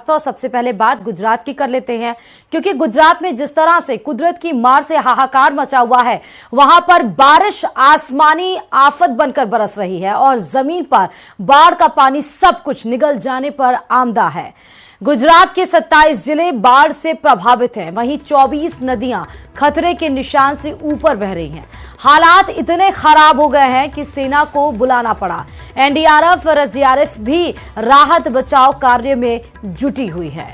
तो सबसे पहले बात गुजरात की कर लेते हैं, क्योंकि गुजरात में जिस तरह से कुदरत की मार से हाहाकार मचा हुआ है, वहां पर बारिश आसमानी आफत बनकर बरस रही है और जमीन पर बाढ़ का पानी सब कुछ निगल जाने पर आमदा है। गुजरात के 27 जिले बाढ़ से प्रभावित हैं, वहीं 24 नदियां खतरे के निशान से ऊपर बह रही हैं। हालात इतने खराब हो गए हैं कि सेना को बुलाना पड़ा। एनडीआरएफ और एसडीआरएफ भी राहत बचाव कार्य में जुटी हुई है।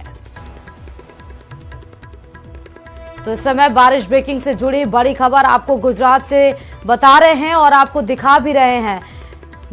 तो इस समय बारिश ब्रेकिंग से जुड़ी बड़ी खबर आपको गुजरात से बता रहे हैं और आपको दिखा भी रहे हैं।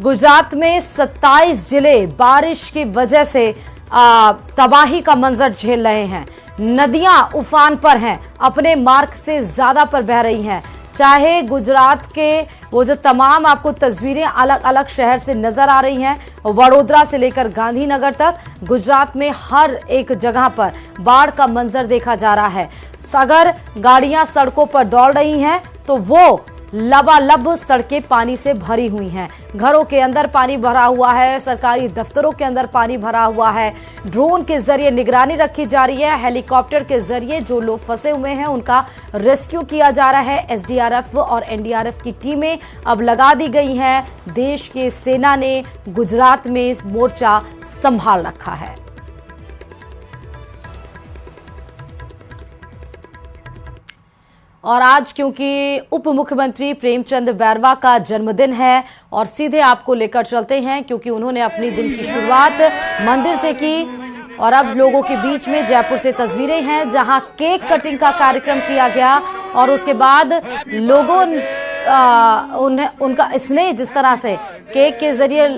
गुजरात में 27 जिले बारिश की वजह से तबाही का मंजर झेल रहे हैं। नदियां उफान पर हैं, अपने मार्ग से ज्यादा पर बह रही हैं। चाहे गुजरात के वो जो तमाम आपको तस्वीरें अलग अलग शहर से नजर आ रही हैं, वडोदरा से लेकर गांधीनगर तक गुजरात में हर एक जगह पर बाढ़ का मंजर देखा जा रहा है। अगर गाड़ियां सड़कों पर दौड़ रही हैं तो वो लबालब सड़कें पानी से भरी हुई हैं। घरों के अंदर पानी भरा हुआ है, सरकारी दफ्तरों के अंदर पानी भरा हुआ है। ड्रोन के जरिए निगरानी रखी जा रही है, हेलीकॉप्टर के जरिए जो लोग फंसे हुए हैं उनका रेस्क्यू किया जा रहा है। एसडीआरएफ और एनडीआरएफ की टीमें अब लगा दी गई हैं। देश के सेना ने गुजरात में मोर्चा संभाल रखा है। और आज क्योंकि उप मुख्यमंत्री प्रेमचंद बैरवा का जन्मदिन है और सीधे आपको लेकर चलते हैं, क्योंकि उन्होंने अपनी दिन की शुरुआत मंदिर से की और अब लोगों के बीच में जयपुर से तस्वीरें हैं जहां केक कटिंग का कार्यक्रम किया गया और उसके बाद लोगों उनका स्नेह जिस तरह से केक के जरिए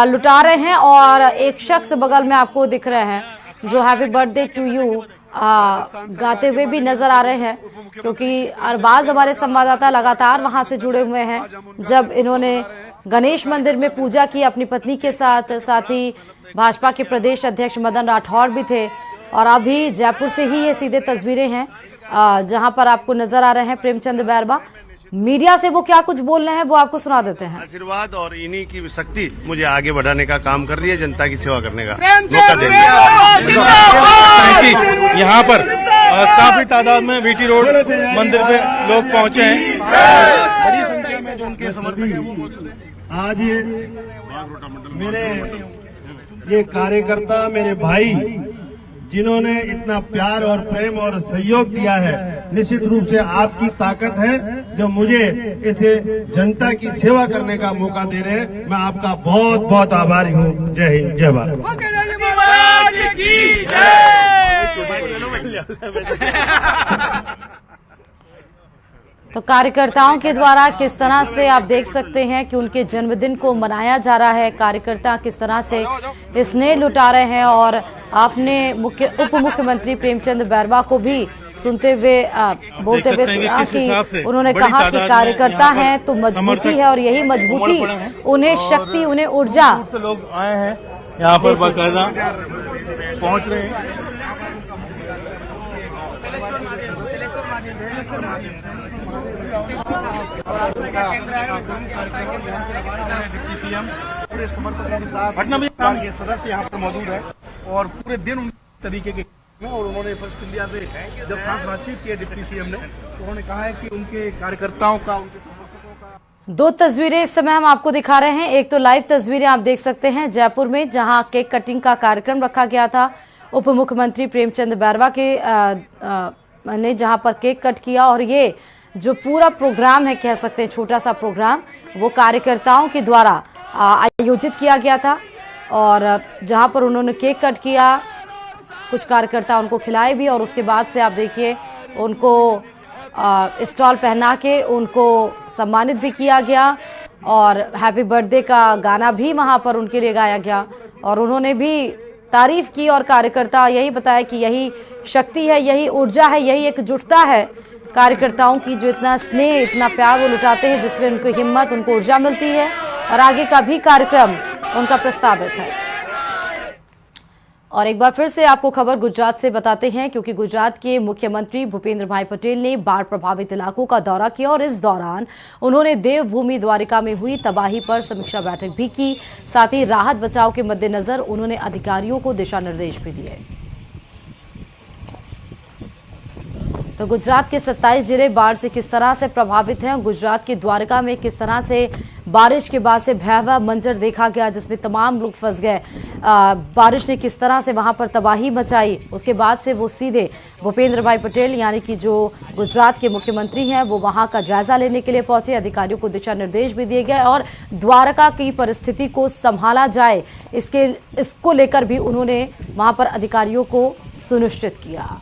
लुटा रहे हैं। और एक शख्स बगल में आपको दिख रहे हैं जो हैप्पी बर्थडे टू यू गाते हुए भी नजर आ रहे हैं, क्योंकि अरबाज हमारे संवाददाता लगातार वहां से जुड़े हुए हैं। जब इन्होंने गणेश मंदिर में पूजा की अपनी पत्नी के साथ, साथ ही भाजपा के प्रदेश अध्यक्ष मदन राठौड़ भी थे। और अभी जयपुर से ही ये सीधे तस्वीरें हैं जहां पर आपको नजर आ रहे हैं प्रेमचंद बैरवा। मीडिया से वो क्या कुछ बोल रहे हैं वो आपको सुना देते हैं। आशीर्वाद और इन्हीं की शक्ति मुझे आगे बढ़ाने का काम कर रही है, जनता की सेवा करने का मौका दे रही है। यहाँ पर काफी तादाद में वीटी रोड मंदिर पे लोग पहुँचे हैं, बड़ी संख्या में जो उनके समर्थक हैं वो मौजूद हैं। आज मेरे ये कार्यकर्ता, मेरे भाई जिन्होंने इतना प्यार और प्रेम और सहयोग दिया है, निश्चित रूप से आपकी ताकत है जो मुझे इसे जनता की सेवा करने का मौका दे रहे हैं। मैं आपका बहुत बहुत आभारी हूँ। जय हिंद, जय भारत। तो कार्यकर्ताओं के द्वारा किस तरह से आप देख सकते हैं कि उनके जन्मदिन को मनाया जा रहा है, कार्यकर्ता किस तरह से स्नेह लुटा रहे हैं। और आपने उप मुख्यमंत्री प्रेमचंद बैरवा को भी सुनते हुए बोलते हुए सुना कि उन्होंने कहा कि कार्यकर्ता हैं तो मजबूती है और यही मजबूती उन्हें शक्ति, उन्हें ऊर्जा। लोग आए हैं यहाँ पर बाकायदा पहुँच रहे हैं। पूरे समर्थकों के साथ पटना में के सदस्य यहाँ पर मौजूद है और पूरे दिन उन तरीके के और उन्होंने इंडिया से जब खास बातचीत की डिप्टी सीएम ने, तो उन्होंने कहा है कि उनके कार्यकर्ताओं का, उनके समर्थकों का। दो तस्वीरें इस समय हम आपको दिखा रहे हैं। एक तो लाइव तस्वीरें आप देख सकते हैं जयपुर में जहां केक कटिंग का कार्यक्रम रखा गया था। उप मुख्यमंत्री प्रेमचंद बैरवा के ने जहां पर केक कट किया और ये जो पूरा प्रोग्राम है, कह सकते हैं छोटा सा प्रोग्राम, वो कार्यकर्ताओं के द्वारा आयोजित किया गया था। और जहां पर उन्होंने केक कट किया, कुछ कार्यकर्ता उनको खिलाए भी और उसके बाद से आप देखिए उनको स्टॉल पहना के उनको सम्मानित भी किया गया और हैप्पी बर्थडे का गाना भी वहां पर उनके लिए गाया गया। और उन्होंने भी तारीफ की और कार्यकर्ता यही बताया कि यही शक्ति है, यही ऊर्जा है, यही एकजुटता है कार्यकर्ताओं की, जो इतना स्नेह, इतना प्यार वो लुटाते हैं, जिसमें उनको हिम्मत, उनको ऊर्जा मिलती है और आगे का भी कार्यक्रम उनका प्रस्तावित है। और एक बार फिर से आपको खबर गुजरात से बताते हैं, क्योंकि गुजरात के मुख्यमंत्री भूपेंद्र भाई पटेल ने बाढ़ प्रभावित इलाकों का दौरा किया और इस दौरान उन्होंने देवभूमि द्वारिका में हुई तबाही पर समीक्षा बैठक भी की। साथ ही राहत बचाव के मद्देनजर उन्होंने अधिकारियों को दिशा निर्देश भी दिए। तो गुजरात के 27 जिले बाढ़ से किस तरह से प्रभावित हैं, गुजरात के द्वारका में किस तरह से बारिश के बाद से भयावह मंजर देखा गया जिसमें तमाम लोग फंस गए। बारिश ने किस तरह से वहां पर तबाही मचाई, उसके बाद से वो सीधे भूपेंद्र भाई पटेल यानी कि जो गुजरात के मुख्यमंत्री हैं वो वहां का जायजा लेने के लिए पहुंचे। अधिकारियों को दिशा निर्देश भी दिए गए और द्वारका की परिस्थिति को संभाला जाए इसको लेकर भी उन्होंने वहां पर अधिकारियों को सुनिश्चित किया।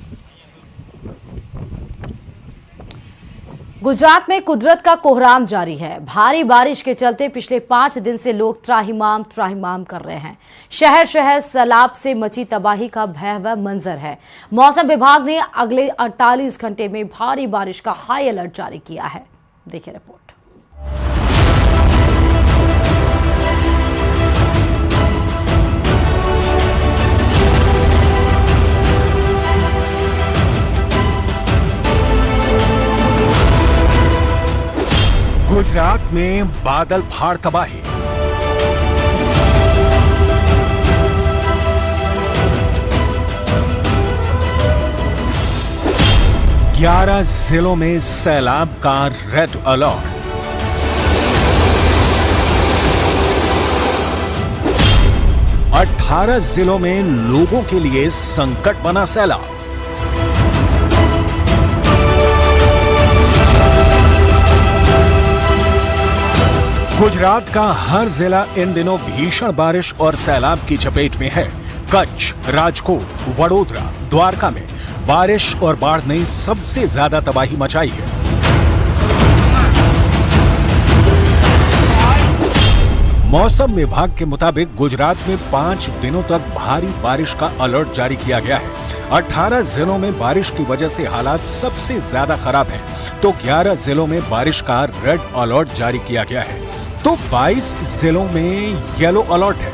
गुजरात में कुदरत का कोहराम जारी है। भारी बारिश के चलते पिछले 5 दिन से लोग त्राहिमाम कर रहे हैं। शहर शहर सैलाब से मची तबाही का भयावह मंजर है। मौसम विभाग ने अगले 48 घंटे में भारी बारिश का हाई अलर्ट जारी किया है। देखिए रिपोर्ट। गुजरात में बादल फाड़ तबाही। ग्यारह जिलों में सैलाब का रेड अलर्ट। 18 जिलों में लोगों के लिए संकट बना सैलाब। गुजरात का हर जिला इन दिनों भीषण बारिश और सैलाब की चपेट में है। कच्छ, राजकोट, वडोदरा, द्वारका में बारिश और बाढ़ ने सबसे ज्यादा तबाही मचाई है। मौसम विभाग के मुताबिक गुजरात में 5 दिनों तक भारी बारिश का अलर्ट जारी किया गया है। 18 जिलों में बारिश की वजह से हालात सबसे ज्यादा खराब हैं, तो 11 जिलों में बारिश का रेड अलर्ट जारी किया गया है, तो 22 जिलों में येलो अलर्ट है।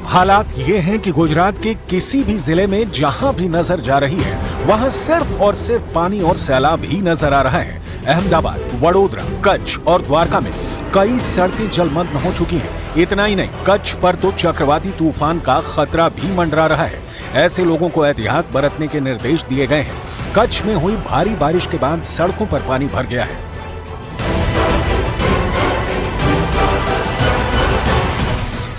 हालात ये हैं कि गुजरात के किसी भी जिले में जहां भी नजर जा रही है वहां सिर्फ और सिर्फ पानी और सैलाब ही नजर आ रहा है। अहमदाबाद, वडोदरा, कच्छ और द्वारका में कई सड़कें जलमग्न हो चुकी हैं। इतना ही नहीं, कच्छ पर तो चक्रवाती तूफान का खतरा भी मंडरा रहा है। ऐसे लोगों को एहतियात बरतने के निर्देश दिए गए हैं। कच्छ में हुई भारी बारिश के बाद सड़कों पर पानी भर गया है।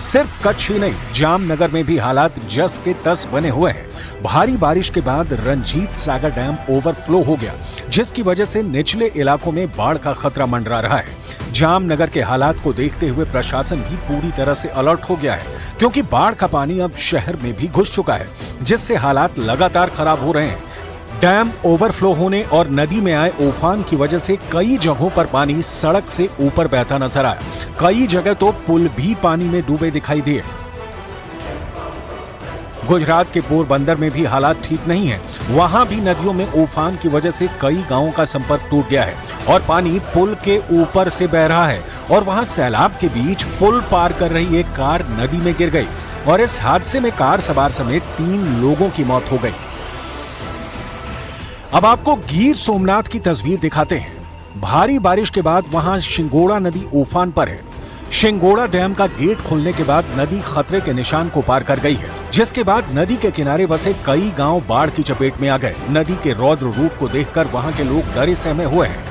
सिर्फ कच्छ ही नहीं, जामनगर में भी हालात जस के तस बने हुए हैं। भारी बारिश के बाद रंजीत सागर डैम ओवरफ्लो हो गया, जिसकी वजह से निचले इलाकों में बाढ़ का खतरा मंडरा रहा है। जामनगर के हालात को देखते हुए प्रशासन भी पूरी तरह से अलर्ट हो गया है, क्योंकि बाढ़ का पानी अब शहर में भी घुस चुका है, जिससे हालात लगातार खराब हो रहे हैं। डैम ओवरफ्लो होने और नदी में आए उफान की वजह से कई जगहों पर पानी सड़क से ऊपर बहता नजर आया। कई जगह तो पुल भी पानी में डूबे दिखाई दिए। गुजरात के पोरबंदर में भी हालात ठीक नहीं है। वहां भी नदियों में उफान की वजह से कई गांवों का संपर्क टूट गया है और पानी पुल के ऊपर से बह रहा है। और वहां सैलाब के बीच पुल पार कर रही एक कार नदी में गिर गई और इस हादसे में कार सवार समेत 3 लोगों की मौत हो गई। अब आपको गिर सोमनाथ की तस्वीर दिखाते हैं। भारी बारिश के बाद वहां शिंगोड़ा नदी उफान पर है। शिंगोड़ा डैम का गेट खुलने के बाद नदी खतरे के निशान को पार कर गई है, जिसके बाद नदी के किनारे बसे कई गांव बाढ़ की चपेट में आ गए। नदी के रौद्र रूप को देखकर वहां के लोग डरे सहमे हुए हैं।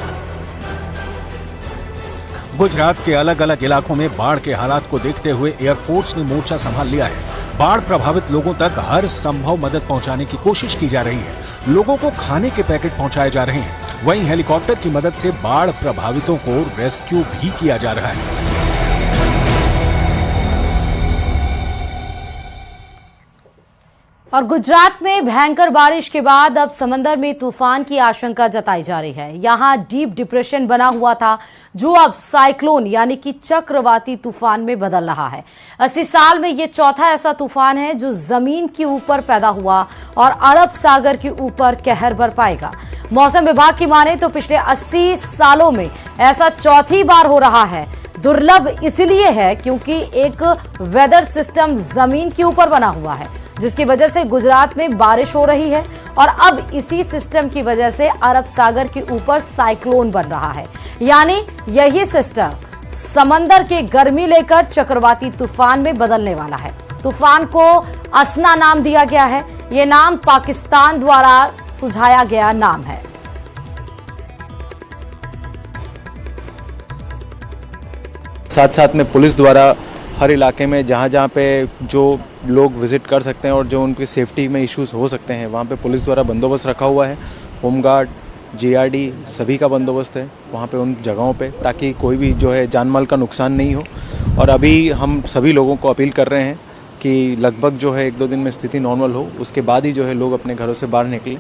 गुजरात के अलग अलग इलाकों में बाढ़ के हालात को देखते हुए एयरफोर्स ने मोर्चा संभाल लिया है। बाढ़ प्रभावित लोगों तक हर संभव मदद पहुंचाने की कोशिश की जा रही है। लोगों को खाने के पैकेट पहुंचाए जा रहे हैं। वहीं हेलीकॉप्टर की मदद से बाढ़ प्रभावितों को रेस्क्यू भी किया जा रहा है। और गुजरात में भयंकर बारिश के बाद अब समंदर में तूफान की आशंका जताई जा रही है। यहां डीप डिप्रेशन बना हुआ था, जो अब साइक्लोन यानी कि चक्रवाती तूफान में बदल रहा है। 80 साल में ये चौथा ऐसा तूफान है जो जमीन के ऊपर पैदा हुआ और अरब सागर के ऊपर कहर बरपाएगा। मौसम विभाग की माने तो पिछले 80 सालों में ऐसा चौथी बार हो रहा है। दुर्लभ इसलिए है क्योंकि एक वेदर सिस्टम जमीन के ऊपर बना हुआ है, जिसकी वजह से गुजरात में बारिश हो रही है और अब इसी सिस्टम की वजह से अरब सागर के ऊपर साइक्लोन बन रहा है। यानी यही सिस्टम समंदर के गर्मी लेकर चक्रवाती तूफान में बदलने वाला है। तूफान को असना नाम दिया गया है। यह नाम पाकिस्तान द्वारा सुझाया गया नाम है। साथ साथ में पुलिस द्वारा हर इलाके में जहाँ पे जो लोग विजिट कर सकते हैं और जो उनकी सेफ्टी में इश्यूज हो सकते हैं, वहाँ पे पुलिस द्वारा बंदोबस्त रखा हुआ है। होमगार्ड, जीआरडी सभी का बंदोबस्त है वहाँ पे उन जगहों पे, ताकि कोई भी जो है जानमाल का नुकसान नहीं हो। और अभी हम सभी लोगों को अपील कर रहे हैं कि लगभग जो है 1-2 दिन में स्थिति नॉर्मल हो, उसके बाद ही जो है लोग अपने घरों से बाहर निकलें।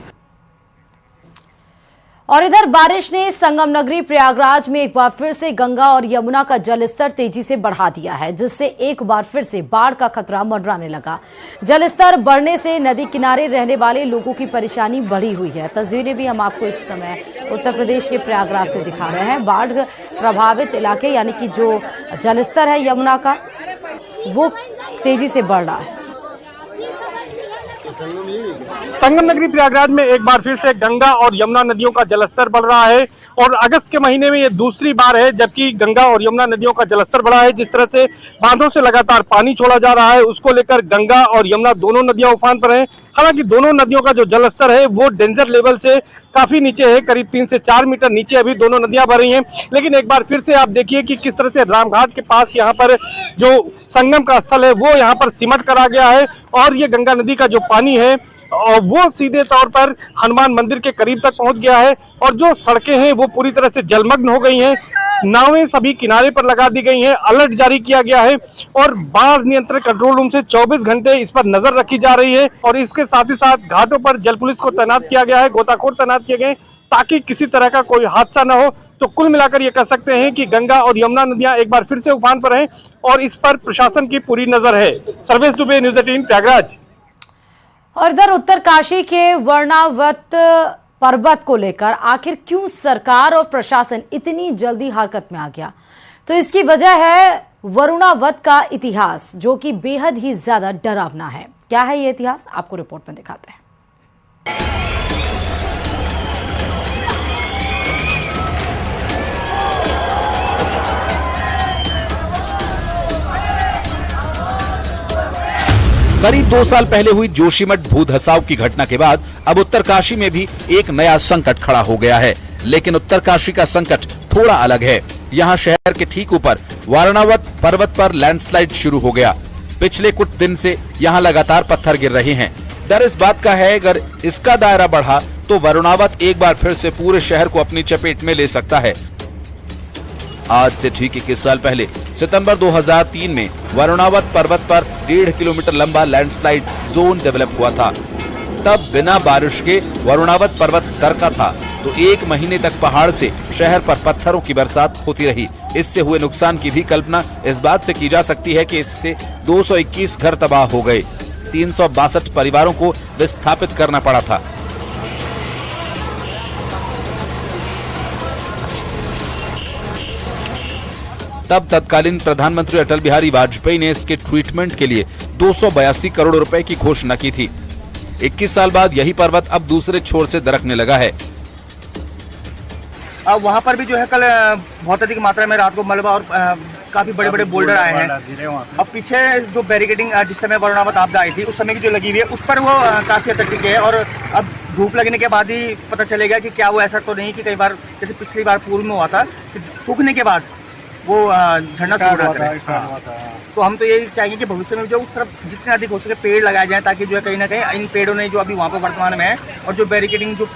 और इधर बारिश ने संगम नगरी प्रयागराज में एक बार फिर से गंगा और यमुना का जलस्तर तेजी से बढ़ा दिया है, जिससे एक बार फिर से बाढ़ का खतरा मंडराने लगा। जलस्तर बढ़ने से नदी किनारे रहने वाले लोगों की परेशानी बढ़ी हुई है। तस्वीरें भी हम आपको इस समय उत्तर प्रदेश के प्रयागराज से दिखा रहे हैं। बाढ़ प्रभावित इलाके यानी कि जो जलस्तर है यमुना का, वो तेजी से बढ़ रहा है। संगम नगरी प्रयागराज में एक बार फिर से गंगा और यमुना नदियों का जलस्तर बढ़ रहा है और अगस्त के महीने में ये दूसरी बार है जबकि गंगा और यमुना नदियों का जलस्तर बढ़ा है। जिस तरह से बांधों से लगातार पानी छोड़ा जा रहा है, उसको लेकर गंगा और यमुना दोनों नदियां उफान पर हैं। हालांकि दोनों नदियों का जो जलस्तर है वो डेंजर लेवल से काफी नीचे है, करीब 3 से 4 मीटर नीचे अभी दोनों नदियां भर रही हैं। लेकिन एक बार फिर से आप देखिए कि किस तरह से रामघाट के पास यहाँ पर जो संगम का स्थल है वो यहाँ पर सिमट कर आ गया है और ये गंगा नदी का जो पानी है वो सीधे तौर पर हनुमान मंदिर के करीब तक पहुंच गया है और जो सड़कें हैं वो पूरी तरह से जलमग्न हो गई हैं। नावें सभी किनारे पर लगा दी गई हैं, अलर्ट जारी किया गया है और बाढ़ नियंत्रण कंट्रोल रूम से 24 घंटे इस पर नजर रखी जा रही है और इसके साथ ही साथ घाटों पर जल पुलिस को तैनात किया गया है, गोताखोर तैनात किए गए ताकि किसी तरह का कोई हादसा न हो। तो कुल मिलाकर ये कह सकते हैं कि गंगा और यमुना नदियां एक बार फिर से उफान पर हैं और इस पर प्रशासन की पूरी नजर है। सर्वेश दुबे, न्यूज़ 18 प्रयागराज। और इधर उत्तरकाशी के वर्णावत पर्वत को लेकर आखिर क्यों सरकार और प्रशासन इतनी जल्दी हरकत में आ गया? तो इसकी वजह है वरुणावत का इतिहास, जो कि बेहद ही ज्यादा डरावना है। क्या है ये इतिहास, आपको रिपोर्ट में दिखाते हैं। करीब 2 साल पहले हुई जोशीमठ भू धसाव की घटना के बाद अब उत्तरकाशी में भी एक नया संकट खड़ा हो गया है। लेकिन उत्तरकाशी का संकट थोड़ा अलग है। यहाँ शहर के ठीक ऊपर वरुणावत पर्वत पर लैंडस्लाइड शुरू हो गया। पिछले कुछ दिन से यहाँ लगातार पत्थर गिर रहे हैं। डर इस बात का है अगर इसका दायरा बढ़ा तो वरुणावत एक बार फिर से पूरे शहर को अपनी चपेट में ले सकता है। आज से ठीक 21 साल पहले सितंबर 2003 में वरुणावत पर्वत पर 1.5 किलोमीटर लंबा लैंडस्लाइड जोन डेवलप हुआ था। तब बिना बारिश के वरुणावत पर्वत दरका था तो 1 महीने तक पहाड़ से शहर पर पत्थरों की बरसात होती रही। इससे हुए नुकसान की भी कल्पना इस बात से की जा सकती है कि इससे 221 घर तबाह हो गए, 362 परिवारों को विस्थापित करना पड़ा था। तब तत्कालीन प्रधानमंत्री अटल बिहारी वाजपेयी ने इसके ट्रीटमेंट के लिए 282 करोड़ रुपए की घोषणा की थी। 21 साल बाद यही पर्वत अब दूसरे छोर से दरकने लगा है। अब वहाँ पर भी जो है कल बहुत अधिक मात्रा में रात को मलबा और काफी बड़े बड़े बोल्डर आए हैं। अब पीछे जो बैरिकेडिंग जिस समय वरुणावत आपदा आई थी उस समय की जो लगी हुई है उस पर वो काफी हद तक टिके है और अब धूप लगने के बाद ही पता चलेगा कि क्या वो ऐसा तो नहीं कि कई बार जैसे पिछली बार पूर्व में हुआ था कि सूखने के बाद वो झरना शुरू होता है। तो हम तो यही चाहेंगे कि भविष्य में जो उस तरफ जितने अधिक हो सके पेड़ लगाए जाएं ताकि जो है कहीं ना कहीं इन पेड़ों ने जो अभी वहाँ पर वर्तमान में है और जो बैरिकेडिंग जो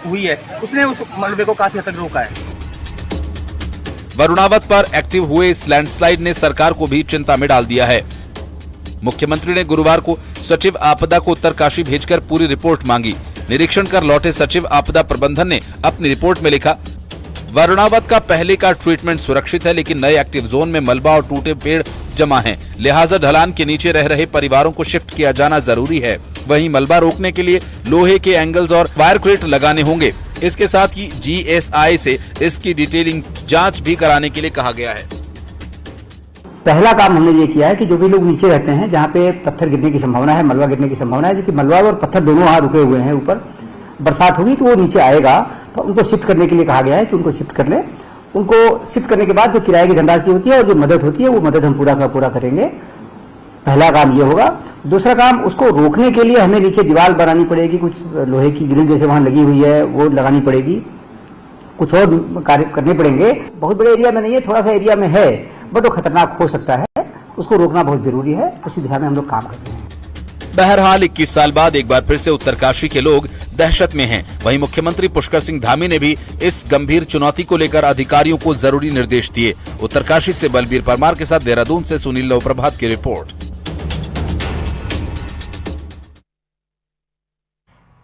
हुई है उसने उस मलबे को काफी हद तक रोका है। वरुणावत पर एक्टिव हुए इस लैंडस्लाइड ने सरकार को भी चिंता में डाल दिया है। मुख्यमंत्री ने गुरुवार को सचिव आपदा को उत्तरकाशी भेजकर पूरी रिपोर्ट मांगी। निरीक्षण कर लौटे सचिव आपदा प्रबंधन ने अपनी रिपोर्ट में लिखा, वरुणावत का पहले का ट्रीटमेंट सुरक्षित है लेकिन नए एक्टिव जोन में मलबा और टूटे पेड़ जमा हैं, लिहाजा ढलान के नीचे रह रहे परिवारों को शिफ्ट किया जाना जरूरी है। वहीं मलबा रोकने के लिए लोहे के एंगल्स और वायर क्रेट लगाने होंगे। इसके साथ ही GSI से इसकी डिटेलिंग जांच भी कराने के लिए कहा गया है। पहला काम हमने ये किया है कि जो भी लोग नीचे रहते हैं, जहाँ पे पत्थर गिरने की संभावना है, मलबा गिरने की संभावना है, जो कि मलबा और पत्थर दोनों वहां रुके हुए हैं, ऊपर बरसात होगी तो वो नीचे आएगा, तो उनको शिफ्ट करने के लिए कहा गया है कि उनको शिफ्ट कर ले। उनको शिफ्ट करने के बाद जो किराए की धनराशि होती है और जो मदद होती है, वो मदद हम पूरा करेंगे। पहला काम ये होगा। दूसरा काम, उसको रोकने के लिए हमें नीचे दीवार बनानी पड़ेगी, कुछ लोहे की ग्रिल जैसे वहां लगी हुई है वो लगानी पड़ेगी, कुछ और कार्य करने पड़ेंगे। बहुत बड़े एरिया में नहीं है, थोड़ा सा एरिया में है, बट वो खतरनाक हो सकता है, उसको रोकना बहुत जरूरी है। उसी दिशा में हम लोग काम करते हैं। बहरहाल 21 साल बाद एक बार फिर से उत्तरकाशी के लोग दहशत में हैं। वहीं मुख्यमंत्री पुष्कर सिंह धामी ने भी इस गंभीर चुनौती को लेकर अधिकारियों को जरूरी निर्देश दिए। उत्तरकाशी से बलबीर परमार के साथ देहरादून से सुनील लोप्रभात की रिपोर्ट।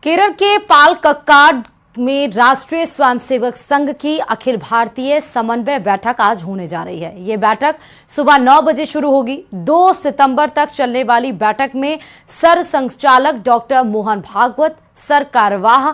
केरल के पालक्काड में राष्ट्रीय स्वयंसेवक संघ की अखिल भारतीय समन्वय बैठक आज होने जा रही है। ये बैठक सुबह 9 बजे शुरू होगी। 2 सितंबर तक चलने वाली बैठक में सर संचालक डॉक्टर मोहन भागवत, सर कार्यवाह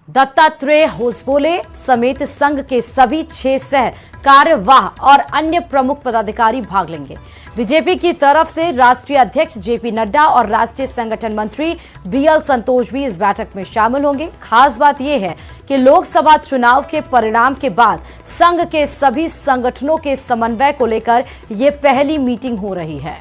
दत्तात्रेय होसबोले समेत संघ के सभी 6 सह कार्यवाह और अन्य प्रमुख पदाधिकारी भाग लेंगे। बीजेपी की तरफ से राष्ट्रीय अध्यक्ष जेपी नड्डा और राष्ट्रीय संगठन मंत्री बीएल संतोष भी इस बैठक में शामिल होंगे। खास बात यह है कि लोकसभा चुनाव के परिणाम के बाद संघ के सभी संगठनों के समन्वय को लेकर यह पहली मीटिंग हो रही है।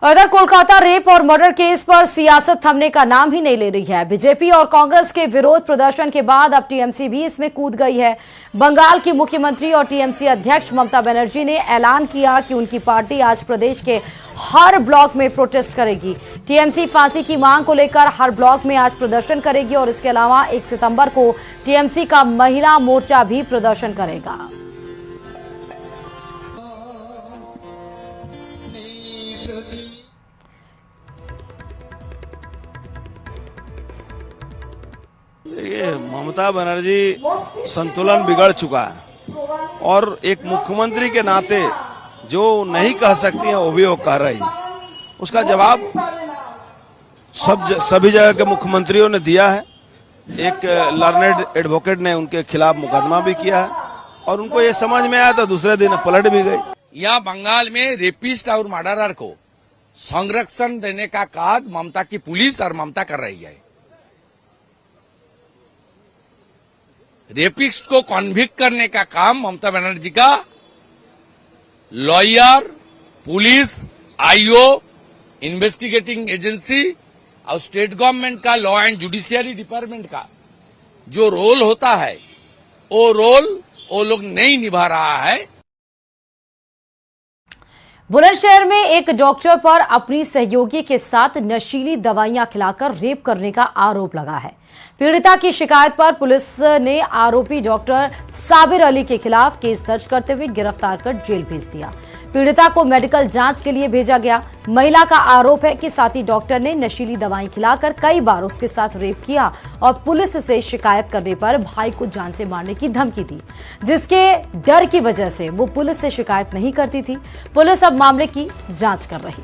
उधर कोलकाता रेप और मर्डर केस पर सियासत थमने का नाम ही नहीं ले रही है। बीजेपी और कांग्रेस के विरोध प्रदर्शन के बाद अब टीएमसी भी इसमें कूद गई है। बंगाल की मुख्यमंत्री और टीएमसी अध्यक्ष ममता बनर्जी ने ऐलान किया कि उनकी पार्टी आज प्रदेश के हर ब्लॉक में प्रोटेस्ट करेगी। टीएमसी फांसी की मांग को लेकर हर ब्लॉक में आज प्रदर्शन करेगी और इसके अलावा 1 सितंबर को टीएमसी का महिला मोर्चा भी प्रदर्शन करेगा। ममता बनर्जी संतुलन बिगड़ चुका है और एक मुख्यमंत्री के नाते जो नहीं कह सकती है वो भी वो कह रही है। उसका जवाब सभी जगह के मुख्यमंत्रियों ने दिया है। एक लर्नेड एडवोकेट ने उनके खिलाफ मुकदमा भी किया है और उनको ये समझ में आया तो दूसरे दिन पलट भी गई। यहाँ बंगाल में रेपिस्ट और मर्डरर को संरक्षण देने का काम ममता की पुलिस और ममता कर रही है। रेपिस्ट को कॉन्विक्ट करने का काम ममता बनर्जी का lawyer, police, IO, investigating agency और स्टेट गवर्नमेंट का लॉ एंड जुडिशियरी डिपार्टमेंट का जो रोल होता है वो रोल वो लोग नहीं निभा रहा है। बुलंदशहर में एक डॉक्टर पर अपनी सहयोगी के साथ नशीली दवाइयां खिलाकर रेप करने का आरोप लगा है। पीड़िता की शिकायत पर पुलिस ने आरोपी डॉक्टर साबिर अली के खिलाफ केस दर्ज करते हुए गिरफ्तार कर जेल भेज दिया। पीड़िता को मेडिकल जांच के लिए भेजा गया। महिला का आरोप है कि साथी डॉक्टर ने नशीली दवाएं खिलाकर कई बार उसके साथ रेप किया और पुलिस से शिकायत करने पर भाई को जान से मारने की धमकी दी, जिसके डर की वजह से वो पुलिस से शिकायत नहीं करती थी। पुलिस अब मामले की जांच कर रही।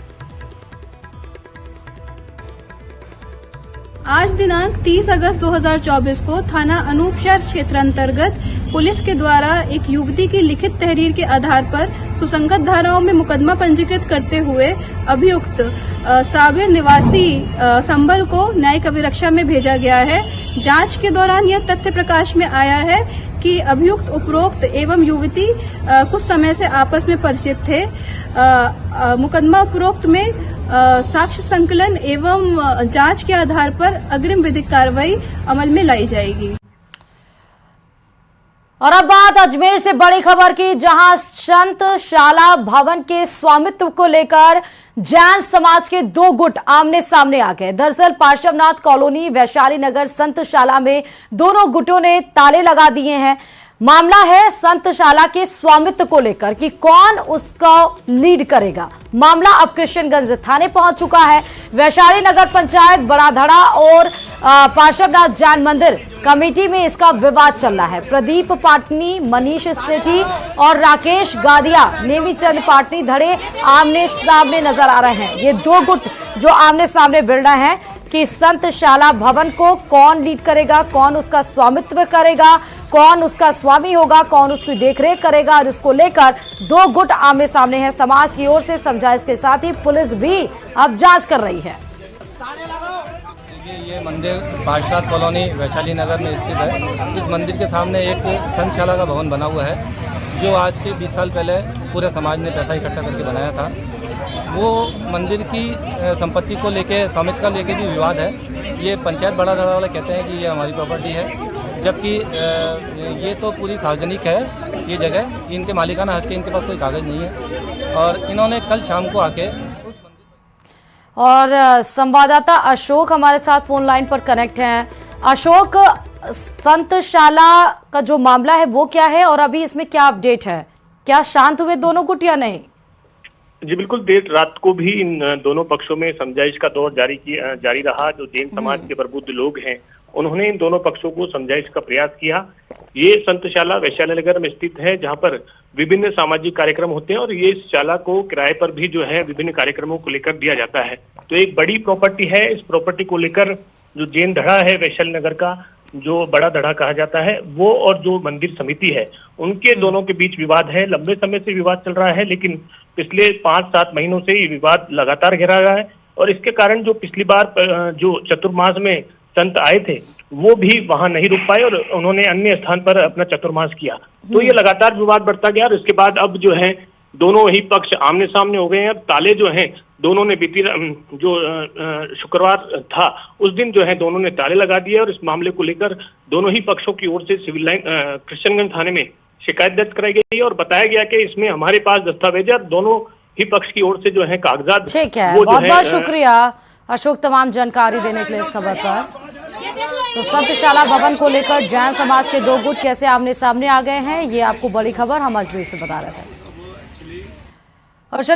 आज दिनांक 30 अगस्त 2024 को थाना अनूपशहर क्षेत्र अंतर्गत पुलिस के द्वारा एक युवती की लिखित तहरीर के आधार पर सुसंगत धाराओं में मुकदमा पंजीकृत करते हुए अभियुक्त साबिर निवासी संभल को न्यायिक अभिरक्षा में भेजा गया है। जांच के दौरान यह तथ्य प्रकाश में आया है कि अभियुक्त उपरोक्त एवं युवती कुछ समय से आपस में परिचित थे। मुकदमा उपरोक्त में साक्ष्य संकलन एवं जांच के आधार पर अग्रिम विधिक कार्रवाई अमल में लाई जाएगी। और अब बात अजमेर से बड़ी खबर की, जहां संतशाला भवन के स्वामित्व को लेकर जैन समाज के 2 गुट आमने सामने आ गए। दरअसल पार्श्वनाथ कॉलोनी वैशाली नगर संतशाला में दोनों गुटों ने ताले लगा दिए हैं। मामला है संतशाला के स्वामित्व को लेकर कि कौन उसका लीड करेगा। मामला अब किशनगंज थाने पहुंच चुका है। वैशाली नगर पंचायत, बड़ाधड़ा और पार्श्वनाथ जैन मंदिर कमेटी में इसका विवाद चल रहा है। प्रदीप पाटनी, मनीष सेठी और राकेश गादिया, नेमीचंद पाटनी धड़े आमने सामने नजर आ रहे हैं। ये 2 गुट जो आमने सामने भिड़ रहे हैं, कि संतशाला भवन को कौन लीड करेगा, कौन उसका स्वामित्व करेगा, कौन उसका स्वामी होगा, कौन उसकी देखरेख करेगा। और इसको लेकर दो गुट आमने सामने हैं। समाज की ओर से समझाइश के साथ ही पुलिस भी अब जांच कर रही है। ये मंदिर पार्षद कॉलोनी वैशाली नगर में स्थित है। इस मंदिर के सामने एक संतशाला का भवन बना हुआ है, जो आज के 20 साल पहले पूरे समाज ने पैसा इकट्ठा करके बनाया था। वो मंदिर की संपत्ति को लेके, स्वामित्व को लेके भी विवाद है। ये पंचायत बड़ा धड़ा वाले कहते हैं कि ये हमारी प्रॉपर्टी है, जबकि ये तो पूरी सार्वजनिक है ये जगह। इनके मालिकाना हक के इनके पास कोई कागज़ नहीं है। और इन्होंने कल शाम को आके और संवाददाता अशोक हमारे साथ फोन लाइन पर कनेक्ट हैं। अशोक, संतशाला का जो मामला है वो क्या है और अभी इसमें क्या अपडेट है? क्या शांत हुए दोनों गुट या नहीं? जी बिल्कुल, देर रात को भी इन दोनों पक्षों में समझाइश का दौर जारी रहा। जो जैन समाज के प्रबुद्ध लोग हैं उन्होंने इन दोनों पक्षों को समझाइश का प्रयास किया। ये संतशाला वैशाली नगर में स्थित है, जहां पर विभिन्न सामाजिक कार्यक्रम होते हैं और ये इस शाला को किराए पर भी जो है विभिन्न कार्यक्रमों को लेकर दिया जाता है। तो एक बड़ी प्रॉपर्टी है। इस प्रॉपर्टी को लेकर जो जैन धड़ा है वैशाली नगर का, जो बड़ा धड़ा कहा जाता है, वो और जो मंदिर समिति है उनके दोनों के बीच विवाद है। लंबे समय से विवाद चल रहा है, लेकिन पिछले 5-7 महीनों से ये विवाद लगातार घेरा रहा है। और इसके कारण जो पिछली बार जो चतुर्मास में संत आए थे वो भी वहां नहीं रुक पाए और उन्होंने अन्य स्थान पर अपना चतुर्मास किया। तो ये लगातार विवाद बढ़ता गया और इसके बाद अब जो है दोनों ही पक्ष आमने सामने हो गए हैं। ताले जो हैं दोनों ने बीती जो शुक्रवार था उस दिन जो है दोनों ने ताले लगा दिए और इस मामले को लेकर दोनों ही पक्षों की ओर से सिविल लाइन कृष्णगंज थाने में शिकायत दर्ज कराई गई और बताया गया कि इसमें हमारे पास दस्तावेज और दोनों ही पक्ष की ओर से जो है कागजात। ठीक है, बहुत बहुत शुक्रिया अशोक तमाम जानकारी देने के लिए इस खबर पर। तो संतशाला भवन को लेकर जैन समाज के दो गुट कैसे आमने सामने आ गए हैं, ये आपको बड़ी खबर हम अजमेर से बता रहे थे। और चलिए